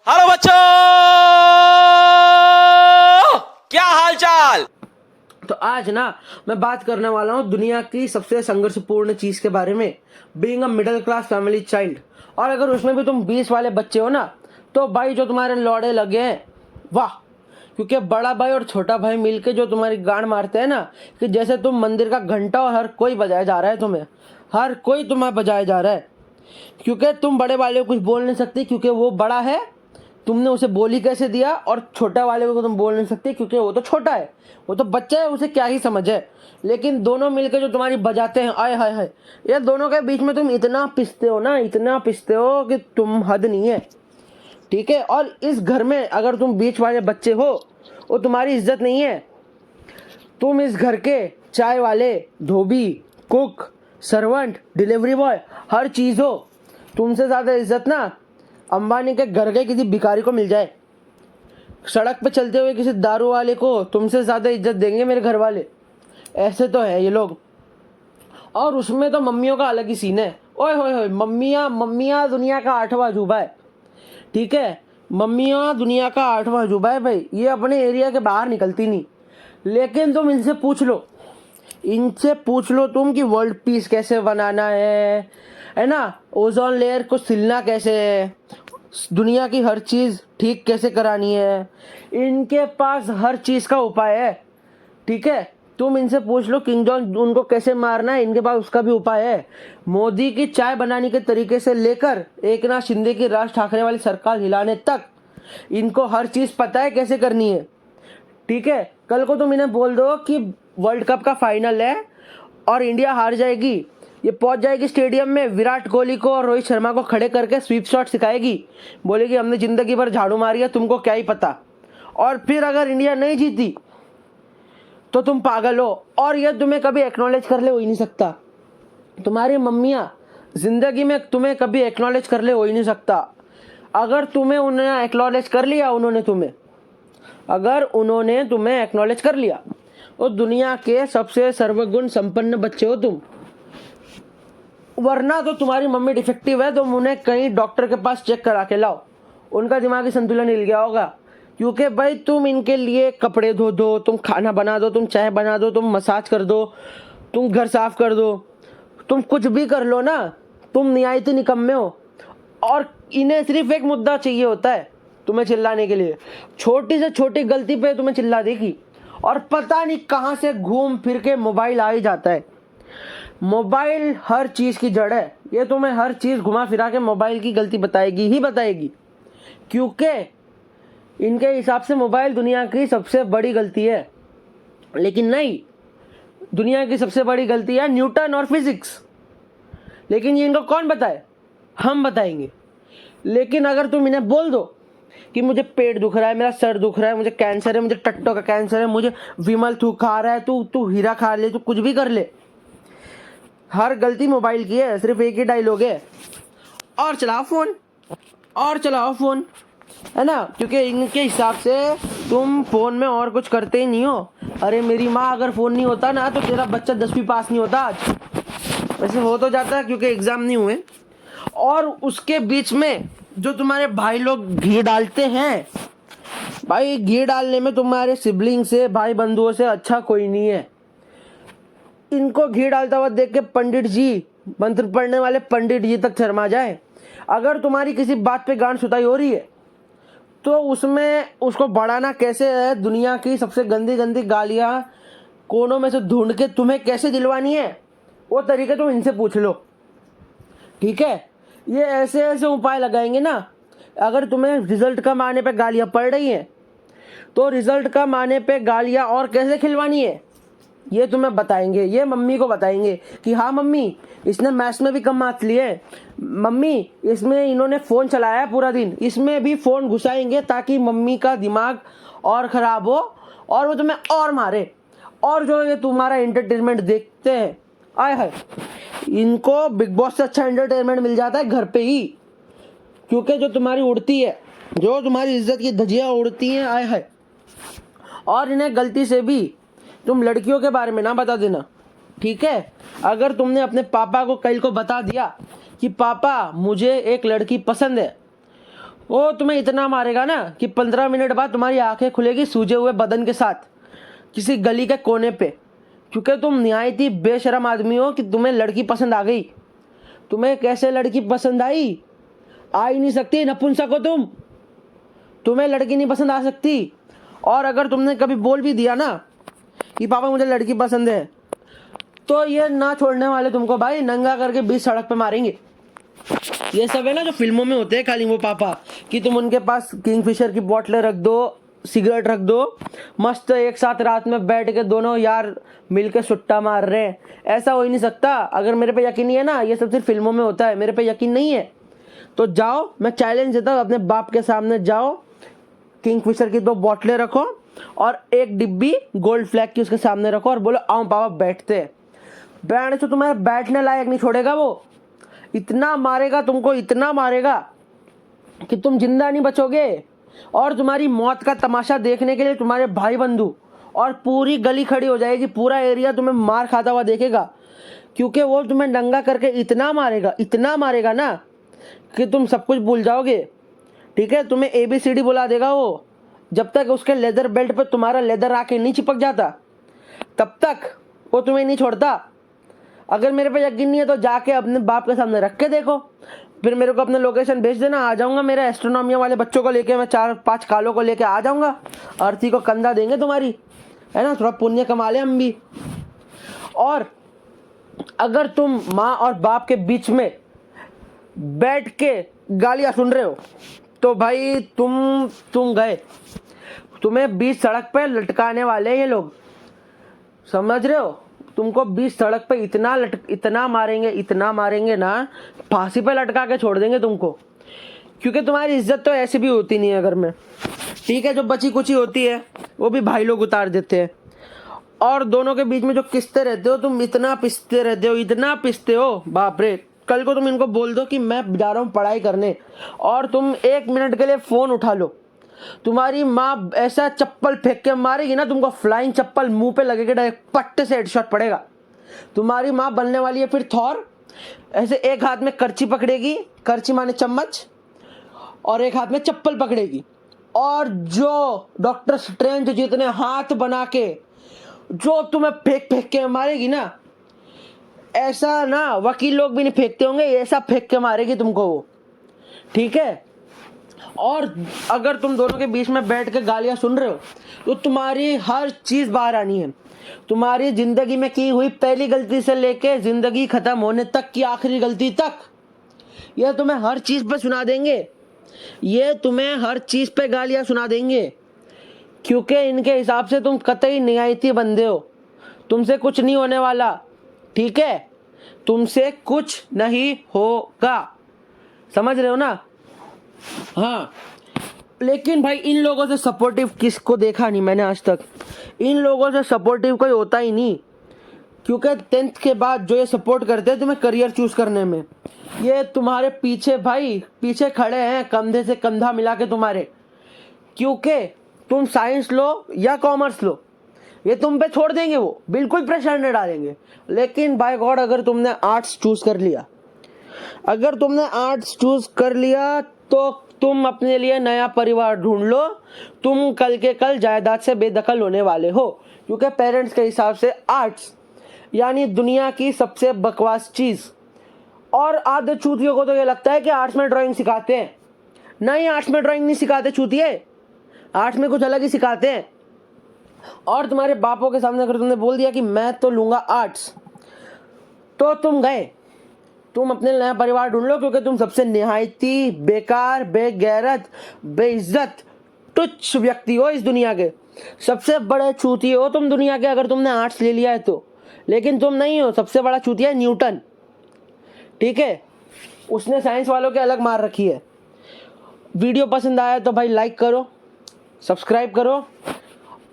Hello बच्चों, क्या हाल चाल। तो आज ना मैं बात करने वाला हूँ दुनिया की सबसे संघर्षपूर्ण चीज के बारे में, being a middle class family child. और अगर उसमें भी तुम 20 वाले बच्चे हो ना, तो भाई जो तुम्हारे लौड़े लगे हैं, वाह। क्योंकि बड़ा भाई और छोटा भाई मिलके जो तुम्हारी गांड मारते हैं ना, कि जैसे तुम मंदिर का घंटा और हर कोई बजाया जा रहा है, तुम्हें हर कोई तुम्हें बजाया जा रहा है। क्योंकि तुम बड़े वाले को कुछ बोल नहीं सकती क्योंकि वो बड़ा है, तुमने उसे बोली कैसे दिया। और छोटा वाले को तुम बोल नहीं सकते क्योंकि वो तो छोटा है, वो तो बच्चा है, उसे क्या ही समझ है। लेकिन दोनों मिलकर जो तुम्हारी बजाते हैं, आय हाय हाय, ये दोनों के बीच में तुम इतना पिसते हो ना, इतना पिसते हो कि तुम हद नहीं है। ठीक है। और इस घर में अगर तुम बीच वाले बच्चे हो, वो तुम्हारी इज्जत नहीं है। तुम इस घर के चाय वाले, धोबी, कुक, सर्वेंट, डिलीवरी बॉय, हर चीज हो। तुमसे ज्यादा इज्जत ना अंबानी के घर के किसी भिखारी को मिल जाए। सड़क पे चलते हुए किसी दारू वाले को तुमसे ज्यादा इज्जत देंगे मेरे घर वाले। ऐसे तो है ये लोग। और उसमें तो मम्मियों का अलग ही सीन है। ओए होए होए, मम्मियाँ मम्मियाँ दुनिया का 8वां अजूबा है। ठीक है, मम्मियाँ दुनिया का 8वां अजूबा है भाई। ये अपने एरिया के बाहर निकलती नहीं। लेकिन तुम इनसे पूछ लो, इनसे पूछ लो तुम कि वर्ल्ड पीस कैसे बनाना है ना, ओजोन लेयर को सिलना कैसे है, दुनिया की हर चीज ठीक कैसे करानी है। इनके पास हर चीज का उपाय है। ठीक है, तुम इनसे पूछ लो किंग जॉन उनको कैसे मारना है, इनके पास उसका भी उपाय है। मोदी की चाय बनाने के तरीके से लेकर एकनाथ शिंदे की राज ठाकरे वाली सरकार हिलाने तक इनको हर चीज पता है कैसे करनी है। ठीक है, कल को तुम इन्हें बोल दो कि वर्ल्ड कप का फाइनल है और इंडिया हार जाएगी, ये पहुंच जाएगी स्टेडियम में, विराट कोहली को और रोहित शर्मा को खड़े करके स्वीप शॉट सिखाएगी, बोलेगी हमने जिंदगी भर झाड़ू मारी है, तुमको क्या ही पता। और फिर अगर इंडिया नहीं जीती तो तुम पागल हो। और ये तुम्हें कभी एक्नॉलेज कर ले हो ही नहीं सकता। तुम्हारी मम्मियाँ जिंदगी में तुम्हें कभी एक्नॉलेज कर ले हो ही नहीं सकता। अगर तुम्हें उन्हें एक्नॉलेज कर लिया, अगर उन्होंने तुम्हें एक्नॉलेज कर लिया, तो दुनिया के सबसे सर्वगुण संपन्न बच्चे हो तुम। वरना तो तुम्हारी मम्मी डिफेक्टिव है, तुम उन्हें कहीं डॉक्टर के पास चेक करा के लाओ, उनका दिमागी संतुलन हिल गया होगा। क्योंकि भाई तुम इनके लिए कपड़े धो दो, तुम खाना बना दो, तुम चाय बना दो, तुम मसाज कर दो, तुम घर साफ कर दो, तुम कुछ भी कर लो ना, तुम निहायती निकम्मे हो। और इन्हें सिर्फ एक मुद्दा चाहिए होता है तुम्हें चिल्लाने के लिए। छोटी से छोटी गलती पे तुम्हें चिल्ला देगी। और पता नहीं कहां से घूम फिर के मोबाइल आ ही जाता है। मोबाइल हर चीज की जड़ है। ये तुम्हें हर चीज घुमा फिरा के मोबाइल की गलती बताएगी ही बताएगी। क्योंकि इनके हिसाब से मोबाइल दुनिया की सबसे बड़ी गलती है। लेकिन नहीं, दुनिया की सबसे बड़ी गलती है न्यूटन और फिजिक्स। लेकिन ये इनको कौन बताए? हम बताएंगे। लेकिन अगर तुम इन्हें बोल दो कि मुझे पेट दुख रहा है, मेरा सर दुख रहा है, मुझे कैंसर है, मुझे टट्टों का कैंसर है, मुझे विमल तू खा रहा है, तू तू हीरा खा ले, तू कुछ भी कर ले, हर गलती मोबाइल की है। सिर्फ एक ही डायलॉग है, और चलाओ फोन, और चलाओ फोन, है ना। क्योंकि इनके हिसाब से तुम फोन में और कुछ करते ही नहीं हो। अरे मेरी माँ, अगर फोन नहीं होता ना तो तेरा बच्चा 10वीं पास नहीं होता आज। वैसे हो तो जाता है क्योंकि एग्जाम नहीं हुए। और उसके बीच में जो तुम्हारे भाई लोग घी डालते हैं, भाई घी डालने में तुम्हारे सिबलिंग से, भाई बंधुओं से अच्छा कोई नहीं है। इनको घी डालता हुआ देख के पंडित जी, मंत्र पढ़ने वाले पंडित जी तक शर्मा जाए। अगर तुम्हारी किसी बात पे गांड सुताई हो रही है तो उसमें उसको बढ़ाना कैसे है, दुनिया की सबसे गंदी गंदी गालियां कोनों में से ढूंढ के तुम्हें कैसे दिलवानी है, वो तरीके तुम इनसे पूछ लो। ठीक है, ये ऐसे ऐसे उपाय लगाएंगे ना। अगर तुम्हें रिजल्ट कम आने पे गालियां पड़ रही हैं तो रिजल्ट कम आने पे गालियां और कैसे खिलवानी है ये तुम्हें बताएंगे। ये मम्मी को बताएंगे कि हाँ मम्मी, इसने मैथ्स में भी कम मार्क्स लिए, मम्मी इसमें इन्होंने फ़ोन चलाया पूरा दिन, इसमें भी फ़ोन घुसाएंगे ताकि मम्मी का दिमाग और ख़राब हो और वो तुम्हें और मारे। और जो ये तुम्हारा एंटरटेनमेंट देखते हैं, आए हाय, इनको बिग बॉस से अच्छा एंटरटेनमेंट मिल जाता है घर पे ही। क्योंकि जो तुम्हारी उड़ती है, जो तुम्हारी इज्जत की धज्जियाँ उड़ती हैं, आए हाय। और इन्हें गलती से भी तुम लड़कियों के बारे में ना बता देना। ठीक है, अगर तुमने अपने पापा को कल को बता दिया कि पापा मुझे एक लड़की पसंद है, वो तुम्हें इतना मारेगा ना कि 15 मिनट बाद तुम्हारी आंखें खुलेगी सूजे हुए बदन के साथ किसी गली के कोने पे, क्योंकि तुम निहायत ही बेशरम आदमी हो कि तुम्हें लड़की पसंद आ गई। तुम्हें कैसे लड़की पसंद आई? आ ही नहीं सकती, नपुंसक हो तुम, तुम्हें लड़की नहीं पसंद आ सकती। और अगर तुमने कभी बोल भी दिया ना कि पापा मुझे लड़की पसंद है, तो ये ना छोड़ने वाले तुमको भाई, नंगा करके बीच सड़क पे मारेंगे। ये सब है ना जो फिल्मों में होते हैं खाली वो पापा, कि तुम उनके पास किंगफिशर की बोतलें रख दो, सिगरेट रख दो, मस्त एक साथ रात में बैठ के दोनों यार मिलके सुट्टा मार रहे हैं। ऐसा हो ही नहीं सकता। अगर मेरे पे यकीन नहीं है ना, ये सब सिर्फ फिल्मों में होता है, मेरे पे यकीन नहीं है तो जाओ, मैं चैलेंज देता हूँ, अपने बाप के सामने जाओ, किंगफिशर की 2 बोतलें रखो और 1 डिब्बी गोल्ड फ्लैग की उसके सामने रखो और बोलो आओ पापा बैठते हैं। बैठ तो तुम्हारे बैठने लायक नहीं छोड़ेगा वो, इतना मारेगा तुमको, इतना मारेगा कि तुम जिंदा नहीं बचोगे। और तुम्हारी मौत का तमाशा देखने के लिए तुम्हारे भाई बंधु और पूरी गली खड़ी हो जाएगी, पूरा एरिया तुम्हें मार खाता हुआ देखेगा, क्योंकि वो तुम्हें नंगा करके इतना मारेगा ना कि तुम सब कुछ भूल जाओगे। ठीक है, तुम्हें ABCD बुला देगा वो। जब तक उसके लेदर बेल्ट पे तुम्हारा लेदर आके नहीं चिपक जाता तब तक वो तुम्हें नहीं छोड़ता। अगर मेरे पे यकीन नहीं है तो जाके अपने बाप के सामने रख के देखो, फिर मेरे को अपने लोकेशन भेज देना, आ जाऊंगा मेरे एस्ट्रोनॉमिया वाले बच्चों को लेके, मैं 4-5 कालों को लेके आ जाऊंगा, अर्थी को कंधा देंगे तुम्हारी, है ना, थोड़ा पुण्य कमा ले हम भी। और अगर तुम माँ और बाप के बीच में बैठ के गालियां सुन रहे हो तो भाई तुम गए, तुम्हें बीच सड़क पे लटकाने वाले हैं ये लोग, समझ रहे हो? तुमको बीच सड़क पे इतना मारेंगे ना, फांसी पे लटका के छोड़ देंगे तुमको, क्योंकि तुम्हारी इज्जत तो ऐसी भी होती नहीं है घर में। ठीक है, जो बची कुची होती है वो भी भाई लोग उतार देते हैं। और दोनों के बीच में जो किस्ते रहते हो, तुम इतना पिसते हो, बाप रे। कल को तुम इनको बोल दो कि मैं जा रहा हूँ पढ़ाई करने, और तुम 1 मिनट के लिए फोन उठा लो, तुम्हारी माँ ऐसा चप्पल फेंक के मारेगी ना तुमको, फ्लाइंग चप्पल मुंह पे लगेगी, डायरेक्ट पट्टे से हेडशॉट पड़ेगा। तुम्हारी माँ बनने वाली है फिर थॉर, ऐसे एक हाथ में करची पकड़ेगी, करची माने चम्मच, और एक हाथ में चप्पल पकड़ेगी, और जो डॉक्टर स्ट्रेंज जितने हाथ बना के जो तुम्हें फेंक के मारेगी ना, ऐसा ना वकील लोग भी नहीं फेंकते होंगे, ऐसा फेंक के मारेगी तुमको वो। ठीक है, और अगर तुम दोनों के बीच में बैठ के गालियां सुन रहे हो तो तुम्हारी हर चीज बाहर आनी है, तुम्हारी जिंदगी में की हुई पहली गलती से लेके जिंदगी खत्म होने तक की आखिरी गलती तक, ये तुम्हें हर चीज पे सुना देंगे, ये तुम्हें हर चीज पे गालियां सुना देंगे, क्योंकि इनके हिसाब से तुम कतई नियायती बंदे हो, तुमसे कुछ नहीं होने वाला। ठीक है, तुमसे कुछ नहीं होगा, समझ रहे हो ना? हाँ, लेकिन भाई इन लोगों से सपोर्टिव किसको देखा नहीं मैंने आज तक, इन लोगों से सपोर्टिव कोई होता ही नहीं, क्योंकि 10th के बाद जो ये सपोर्ट करते हैं तुम्हें करियर चूज करने में, ये तुम्हारे पीछे खड़े हैं कंधे से कंधा मिला के तुम्हारे, क्योंकि तुम साइंस लो या कॉमर्स लो, ये तुम पे छोड़ देंगे, वो बिल्कुल प्रेशर नहीं डालेंगे। लेकिन बाय गॉड अगर तुमने आर्ट्स चूज कर लिया तो तुम अपने लिए नया परिवार ढूंढ लो, तुम कल के कल जायदाद से बेदखल होने वाले हो, क्योंकि पेरेंट्स के हिसाब से आर्ट्स यानी दुनिया की सबसे बकवास चीज। और आधे चूतियों को तो ये लगता है कि आर्ट्स में ड्राइंग सिखाते हैं, नहीं, आर्ट्स में ड्राइंग नहीं सिखाते चूतिए, आर्ट्स में कुछ अलग ही सिखाते हैं। और तुम्हारे बापों के सामने अगर तुमने बोल दिया कि मैं तो लूंगा आर्ट्स, तो तुम गए, तुम अपने नया परिवार ढूंढ लो, क्योंकि तुम सबसे निहायती बेकार, बेगैरत, बेइज्जत, तुच्छ व्यक्ति हो इस दुनिया के, सबसे बड़े चूतिए हो तुम दुनिया के अगर तुमने आर्ट्स ले लिया है तो। लेकिन तुम नहीं हो, सबसे बड़ा चूतिया है न्यूटन। ठीक है, उसने साइंस वालों के अलग मार रखी है। वीडियो पसंद आया तो भाई लाइक करो, सब्सक्राइब करो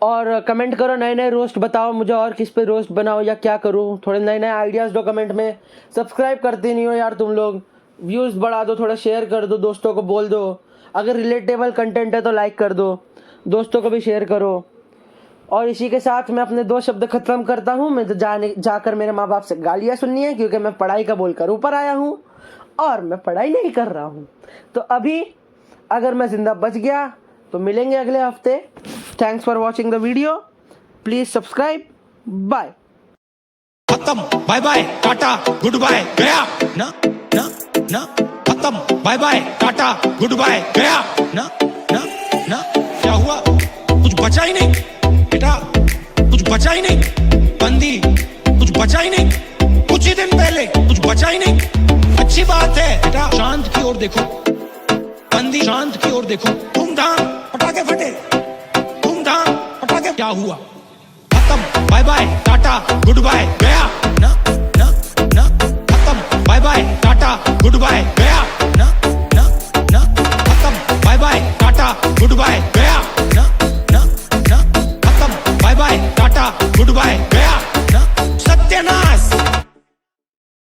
और कमेंट करो, नए नए रोस्ट बताओ मुझे, और किस पे रोस्ट बनाओ या क्या करूँ, थोड़े नए नए आइडियाज़ दो कमेंट में। सब्सक्राइब करते नहीं हो यार तुम लोग, व्यूज़ बढ़ा दो, थोड़ा शेयर कर दो, दोस्तों को बोल दो, अगर रिलेटेबल कंटेंट है तो लाइक कर दो, दोस्तों को भी शेयर करो। और इसी के साथ मैं अपने 2 शब्द ख़त्म करता हूँ, मैं तो जाकर मेरे माँ बाप से गालियाँ सुननी है, क्योंकि मैं पढ़ाई का बोलकर ऊपर आया हूँ और मैं पढ़ाई नहीं कर रहा हूँ। तो अभी अगर मैं जिंदा बच गया तो मिलेंगे अगले हफ्ते। Thanks for watching the video, please subscribe, bye. खत्म, bye bye tata good bye, गया ना ना ना। खत्म, bye bye tata good bye, गया ना ना ना। क्या हुआ? कुछ बचा ही नहीं बेटा, कुछ बचा ही नहीं। बंदी कुछ बचा ही नहीं, कुछ ही दिन पहले कुछ बचा ही नहीं। अच्छी बात है बेटा, चांद की ओर देखो, बंदी चांद की ओर देखो। धूमधाम पटाखे फटे, धूमधाम पटाखे। क्या हुआ? खत्म, bye bye tata good bye, गया ना ना ना। खत्म, bye bye tata good bye, गया ना ना ना। खत्म, bye bye tata good bye, गया ना ना ना। खत्म, bye bye tata good bye.